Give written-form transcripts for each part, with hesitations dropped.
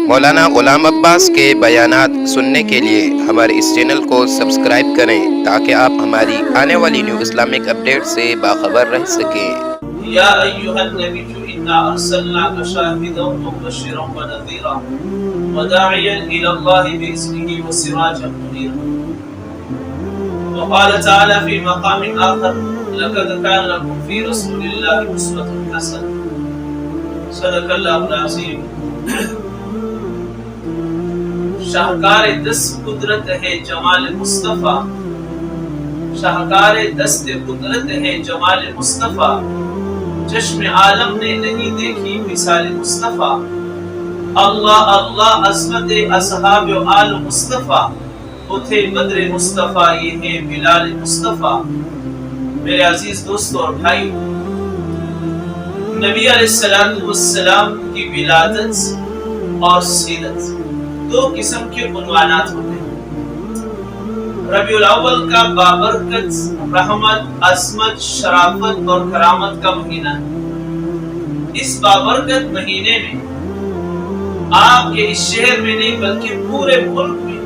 مولانا غلام عباس کے بیانات سننے کے لیے ہمارے اس چینل کو سبسکرائب کریں تاکہ آپ ہماری آنے والی نیو اسلامک اپڈیٹ سے باخبر رہ سکیں۔ یا ایھا النبی انا ارسلناک شاہدا ومبشرا ونذیرا وداعیا الی اللہ باذنہ وسراجا منیرا۔ وقال تعالی فی مقام آخر لقد کان لکم فی رسول اللہ اسوۃ حسنہ۔ صدق اللہ العظیم۔ شاہکار دست قدرت ہے جمال مصطفیٰ، شاہکار دست قدرت ہے جمال مصطفیٰ، چشم عالم نے نہیں دیکھی مثال مصطفیٰ۔ اللہ اللہ عظمت اصحاب و آل مصطفیٰ، اتھے بدر مصطفیٰ یہ ہے بلال مصطفیٰ۔ میرے عزیز دوستو اور بھائی، نبی علیہ السلام کی ولادت اور سیرت دو قسم کے عنوانات ہوتے ہیں۔ ربیع الاول کا بابرکت، رحمت، عظمت، شرافت اور کرامت کا مہینہ ہے۔ اس بابرکت مہینے میں آپ کے اس شہر میں نہیں بلکہ پورے ملک میں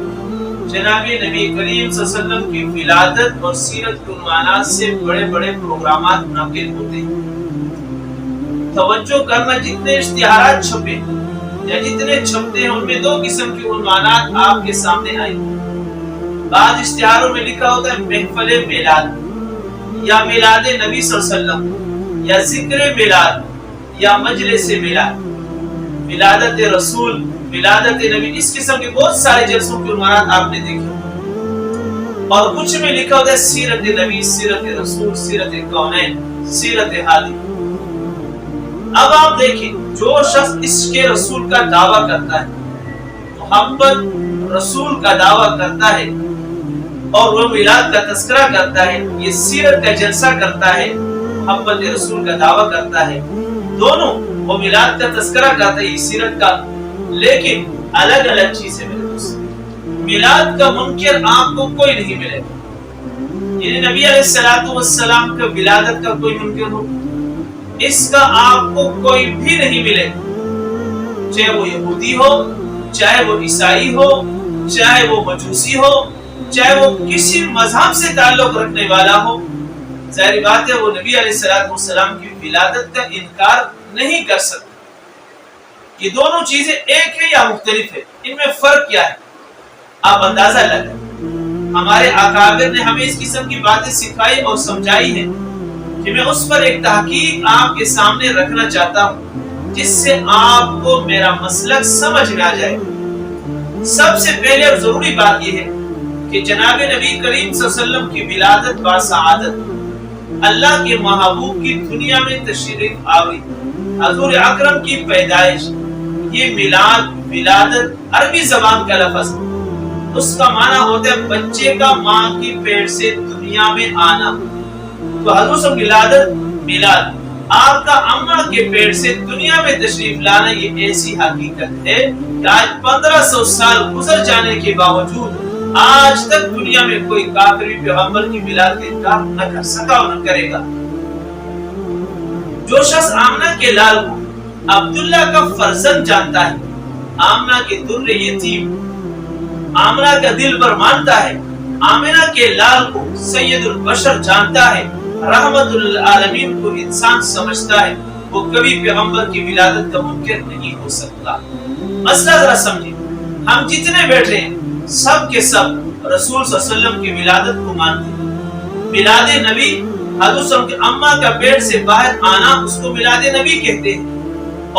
جناب نبی کریم صلی اللہ علیہ وسلم کی ولادت اور سیرت کے عنوانات سے بڑے بڑے پروگرامات منعقد ہوتے ہیں۔ توجہ کرنا، جتنے اشتہارات چھپے یا جتنے چھپتے ہیں ان میں دو قسم کے عنوانات آپ کے سامنے آئے۔ بعض اشتہاروں میں لکھا ہوتا ہے محفل میلاد یا میلاد نبی صلی اللہ علیہ وسلم یا ذکر میلاد یا مجلس میلاد، ولادت رسول، ولادت نبی، اس قسم کے بہت سارے جلسوں کے عنوانات آپ نے دیکھے۔ اور کچھ میں لکھا ہوتا ہے سیرت نبی، سیرت رسول، سیرت کونین، سیرت حادی۔ اب آپ دیکھیں، جو شخص عشق رسول کا دعویٰ کرتا ہے، محبت رسول کا دعویٰ کرتا ہے اور وہ میلاد کا تذکرہ کرتا ہے، یہ سیرت کا جلسہ کرتا ہے، محبت رسول کا دعویٰ کرتا ہے، دونوں وہ میلاد کا تذکرہ کرتا ہے، یہ سیرت کا، لیکن الگ الگ چیزیں میرے دوست۔ میلاد کا منکر آپ کو کوئی نہیں ملے گا، یعنی نبی علیہ السلام کا ولادت کا کوئی منکر ہو، اس کا آپ کو کوئی بھی نہیں ملے، چاہے وہ یہودی ہو، چاہے وہ عیسائی ہو، چاہے وہ مجوسی ہو، چاہے وہ کسی مذہب سے تعلق رکھنے والا ہو۔ ظاہر بات ہے وہ نبی علیہ السلام کی ولادت کا انکار نہیں کر سکتا۔ یہ دونوں چیزیں ایک ہے یا مختلف ہے، ان میں فرق کیا ہے آپ اندازہ لگائیں۔ ہمارے اکابر نے ہمیں اس قسم کی باتیں سکھائی اور سمجھائی ہیں کہ میں اس پر ایک تحقیق آپ کے سامنے رکھنا چاہتا ہوں جس سے آپ کو میرا مسلک سمجھ میں آ جائے۔ سب سے پہلے اور ضروری بات یہ ہے کہ جناب نبی کریم صلی اللہ علیہ وسلم کی ولادت باسعادت، اللہ کے محبوب کی دنیا میں تشریف آوری، حضور اکرم کی پیدائش، یہ میلاد، ولادت عربی زبان کا لفظ ہے، اس کا معنی ہوتا ہے بچے کا ماں کی پیٹ سے دنیا میں آنا۔ تو حضور صلی اللہ علیہ وسلم کی میلاد، آپ کا اماں کے پیٹ سے دنیا میں تشریف لانا، یہ ایسی حقیقت ہے کہ آج 1500 سال گزر جانے کے باوجود آج تک دنیا میں کوئی کافر بھی پیغمبر کی میلاد کا انکار نہ کر سکا اور نہ کرے گا۔ جو شخص آمنہ کے لال کو عبداللہ کا فرزند جانتا ہے، آمنہ کے در یتیم، آمنہ کا دل بر مانتا ہے، آمنہ کے لال کو سید البشر جانتا ہے، رحمت للعالمین کو انسان سمجھتا ہے، وہ کبھی پیغمبر کی ولادت کا منکر نہیں ہو سکتا۔ مسئلہ ذرا سمجھیں، ہم جتنے بیٹھے ہیں سب کے سب رسول صلی اللہ علیہ وسلم کی ولادت کو مانتے ہیں۔ میلاد نبی، حضور صلی اللہ علیہ وسلم کے اماں کا پیٹ سے باہر آنا، اس کو میلاد نبی کہتے ہیں۔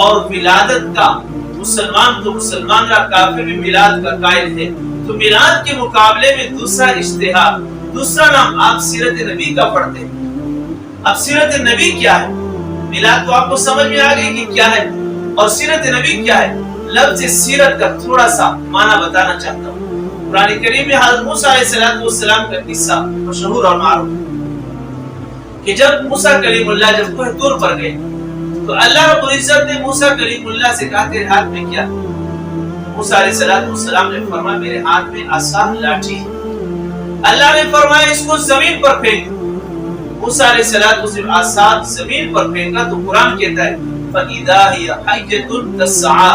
اور ولادت کا مسلمان تو مسلمان کا، کافر بھی میلاد کا قائل ہے۔ تو میلاد کے مقابلے میں دوسرا اشتہار، دوسرا نام آپ سیرت نبی کا پڑھتے ہیں۔ اب سیرت نبی کیا ہے؟ میلاد تو آپ کو سمجھ میں آ گئی کہ کیا ہے، اور سیرت نبی کیا ہے؟ لفظ سیرت کا تھوڑا سا معنی بتانا چاہتا ہوں۔ قرآن کریم میں حضرت موسیٰ علیہ السلام کا قصہ مشہور اور معروف کہ جب موسیٰ کلیم اللہ جب کوہ طور پر گئے تو اللہ رب العزت نے موسیٰ کلیم اللہ سے کہا تیرے ہاتھ میں کیا؟ موسیٰ علیہ السلام نے فرمایا میرے ہاتھ میں عصا لاٹھی۔ اللہ نے فرمایا اس کو زمین پر پھینک۔ موسیٰ علیہ السلام عصا زمین پر پھینکا تو قرآن کہتا ہے فَإِذَا هِيَ حَيَّةٌ تَسْعَىٰ،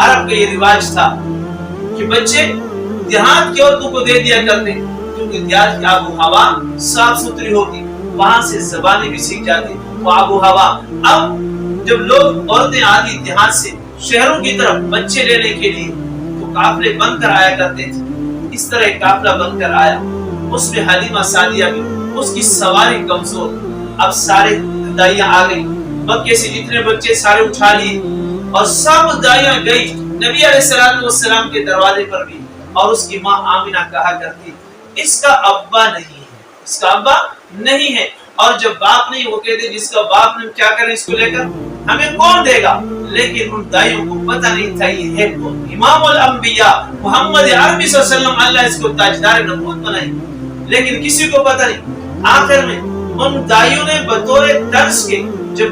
عرب کا یہ رواج تھا کہ بچے دیہات کی عورتوں کو دے دیا کرتے، کیونکہ دیہات کی آب و ہوا صاف ستھری ہوتی، وہاں سے زبانیں بھی سیکھ جاتی وہ آب و ہوا۔ اب جب لوگ عورتیں آتی دیہات سے شہروں کی طرف بچے لینے کے لیے تو قافلے بن کر آیا کرتے تھے۔ اس طرح ایک قافلہ بن کر آیا، اس میں حلیمہ سعدیہ بھی، اس کی سواری کمزور۔ اب سارے دائیاں آ گئی، مکے سے جتنے بچے سارے اٹھا لیے اور سب دائیاں گئی نبی علیہ السلام کے دروازے پر بھی، اور اس کی ماں آمینہ کہا کرتی اس کا ابا نہیں ہے، اس کا ابا نہیں ہے۔ اور جب باپ نہیں، وہ کہتے جس کا باپ نہیں کیا کریں اس کو لے کر، ہمیں کون دے گا؟ لیکن ان دائیوں کو پتہ نہیں تھا یہ ہے کون، امام الانبیاء محمد عربی صلی اللہ علیہ وسلم، اللہ اس کو تاجدار نبوت بنائی، لیکن کسی کو پتہ نہیں۔ آخر میں ان دائیوں نے بطور طرز کے جب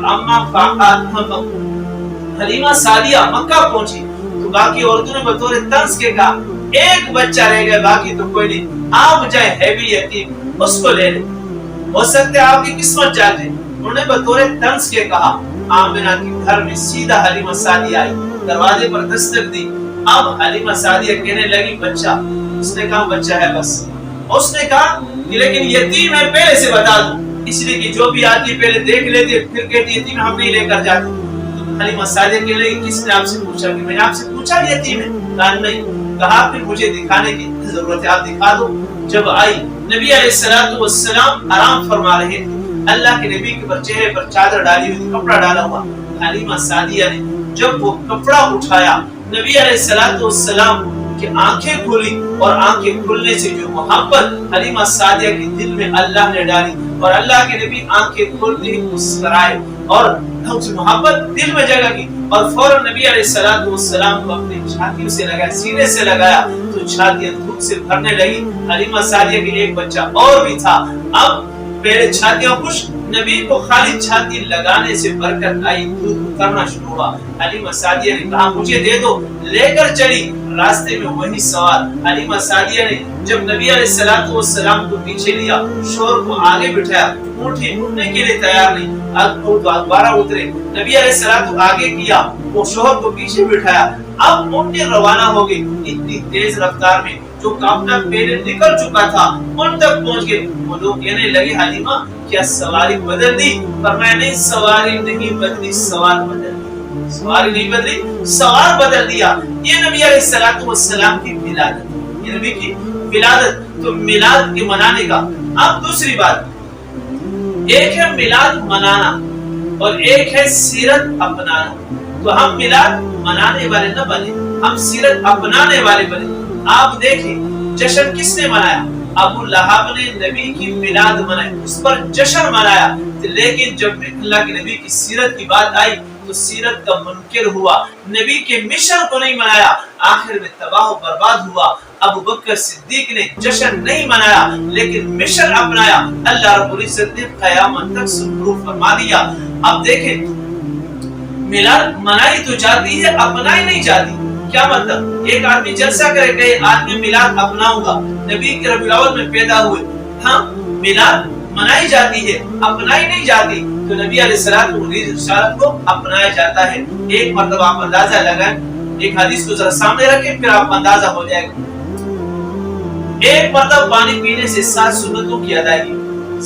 حلیمہ سعدیہ مکہ پہنچی تو باقی عورتوں نے بطور طرز کے کہا ایک بچہ رہ گیا، باقی تو کوئی نہیں، آپ جائے ہے بھی یتیم اس کو لے لیں، ہو سکتے آپ کی قسمت جاگ جائے۔ انہوں نے بطور طرز کے کہا۔ آمنہ کے گھر میں سیدھا حلیمہ سعدیہ آئی، دروازے پر دستک دی۔ اب حلیمہ سعدیہ کہنے لگی بچہ، اس نے کہا بچہ ہے بس، اس نے کہا کہ لیکن یتیم ہے پہلے سے بتا دوں، اس لیے کہ جو بھی آتی پہلے دیکھ لیتی پھر کہتی یتیم ہم نہیں لے کر جاتے۔ حلیمہ سعدیہ کہنے لگی کس نے آپ سے پوچھا؟ کہ میں نے آپ سے پوچھا یتیم ہے؟ کہا نہیں۔ کہا پھر مجھے دکھانے کی ضرورت ہے، آپ دکھا دو۔ جب آئی نبی علیہ السلام آرام فرما رہے تھے، اللہ کے نبی کے چہرے پر چادر ڈالی ہوئی، کپڑا ڈالا ہوا۔ حلیمہ سعدیہ نے جب وہ کپڑا اٹھایا، نبی علیہ السلام کی آنکھیں کھلی، اور آنکھیں کھلنے سے جو محبت حلیمہ سعدیہ کے دل میں اللہ نے ڈالی، اور اللہ کے نبی آنکھیں کھلتے ہی مسکرائے اور محبت دل میں جگہ کی، اور فوراً نبی علیہ السلام کو اپنی چھاتیوں سے لگایا، سینے سے لگایا تو چھاتیاں دودھ سے بھرنے لگی۔ حلیمہ سعدیہ کے ایک بچہ اور بھی تھا، اب پہلے چھاتیاں خوش، نبی کو خالی چھاتی لگانے سے برکت آئی، دودھ اترنا شروع ہوا۔ حلیمہ سعدیہ نے کہا مجھے دے دو، لے کر چلی۔ راستے میں وہی سوال، حلیمہ سعدیہ نے جب نبی علیہ السلام کو پیچھے لیا، شوہر کو آگے بٹھایا، اونٹیں اٹھنے کے لیے تیار نہیں، دوبارہ اترے، نبی علیہ السلام آگے کیا، وہ شوہر کو پیچھے بٹھایا۔ اب اونٹیں روانہ ہو گئی اتنی تیز رفتار میں، جو قافلہ پہلے نکل چکا تھا ان تک پہنچ گئے۔ وہ لوگ کہنے لگے حلیمہ کیا سواری بدل دی؟ فرمایا نہیں، سواری نہیں بدلی، سوار بدل دی، سواری نہیں بدلی، سوار بدل دیا۔ یہ نبی علیہ السلام کی ولادت، یہ نبی کی ولادت، تو میلاد کے منانے کا۔ اب دوسری بات، ایک ہے میلاد منانا اور ایک ہے سیرت اپنانا۔ تو ہم میلاد منانے والے نہ بنے، ہم سیرت اپنانے والے بنے۔ آپ دیکھیں جشن کس نے منایا؟ ابو لہب نے نبی کی میلاد منائی، اس پر جشن منایا، لیکن جب اللہ کے نبی کی سیرت کی بات آئی تو سیرت کا منکر ہوا، نبی کے مشن کو نہیں منایا، آخر میں تباہ و برباد ہوا۔ ابو بکر صدیق نے جشن نہیں منایا لیکن مشن اپنایا، اللہ رب العزت نے قیامت تک سرور فرما دیا۔ اب دیکھیں میلاد منائی تو جاتی ہے، اپنائی نہیں جاتی۔ کیا مطلب؟ ایک آدمی جلسہ کرے کہ آج میں میلاد اپناؤں گا، نبی کے ربیع الاول میں پیدا ہوئے، ہاں میلاد منائی جاتی ہے، اپنائی نہیں جاتی۔ تو نبی علیہ السلام کو اپنایا جاتا ہے۔ ایک مرتبہ آپ اندازہ لگائیں، ایک حدیث کو ذرا سامنے رکھیں پھر آپ اندازہ ہو جائے گا۔ ایک مرتبہ پانی پینے سے 7 سنتوں کی ادائیگی،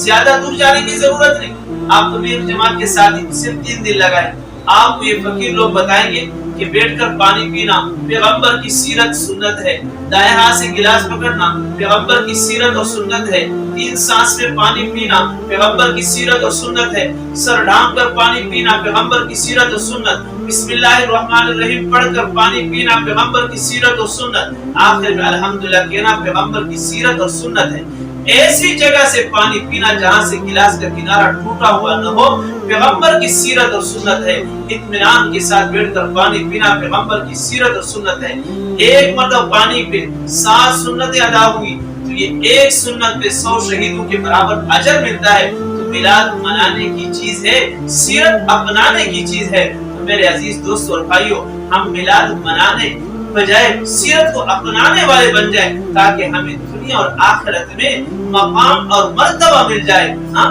زیادہ دور جانے کی ضرورت نہیں، آپ تبلیغ جماعت کے ساتھ ہی صرف 3 دن لگائیں۔ آپ کو یہ فقیر لوگ بتائیں گے کہ بیٹھ کر پانی پینا پیغمبر کی سیرت سنت ہے، دائیں ہاتھ سے گلاس پکڑنا پیغمبر کی سیرت اور سنت ہے، 3 سانس میں پانی پینا پیغمبر کی سیرت اور سنت ہے، سر ڈھانپ کر پانی پینا پیغمبر کی سیرت اور سنت، بسم اللہ الرحمن الرحیم پڑھ کر پانی پینا پیغمبر کی سیرت اور سنت، آخر میں الحمدللہ کہنا پیغمبر کی سیرت اور سنت ہے۔ ایسی جگہ سے پانی پینا جہاں سے گلاس کا کنارہ ٹوٹا ہوا نہ ہو، پیغمبر کی سیرت اور سنت ہے۔ اطمینان کے ساتھ بیٹھ کر پانی پینا پیغمبر کی سیرت اور سنت ہے۔ ایک مرتبہ پانی پہ 7 سنتیں ادا ہوئی تو یہ ایک سنت پہ 100 شہیدوں کے برابر اجر ملتا ہے۔ تو میلاد منانے کی چیز ہے، سیرت اپنانے کی چیز ہے۔ تو میرے عزیز دوستو اور بھائیو، ہم میلاد منانے بجائے سیرت کو اپنانے والے بن جائیں تاکہ ہمیں دنیا اور آخرت میں مقام اور مرتبہ مل جائے۔ ہاں